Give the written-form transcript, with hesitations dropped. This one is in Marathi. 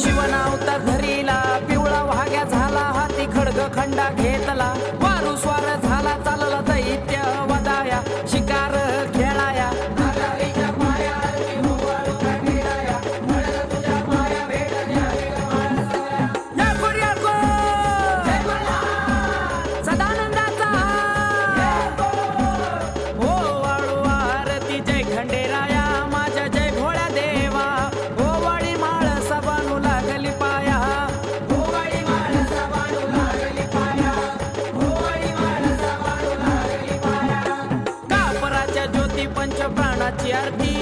शिवनावता धरीला पिवळा वाघ्या झाला हाती खडग खंडा घेतला वारू स्वार झाला चालला दैत्य वदाया शिकार खेळाया सदानंदाचा हो वाळू आरती जय खंडेराया माझ्या जय भोळ्या देवा हो वाळी माळ सबानू लागली पाया हो वाळी माळ सबानू लागली पाया हो वाळी माळ सबानू लागली पाया कापराच्या ज्योती पंच प्राणाची आरती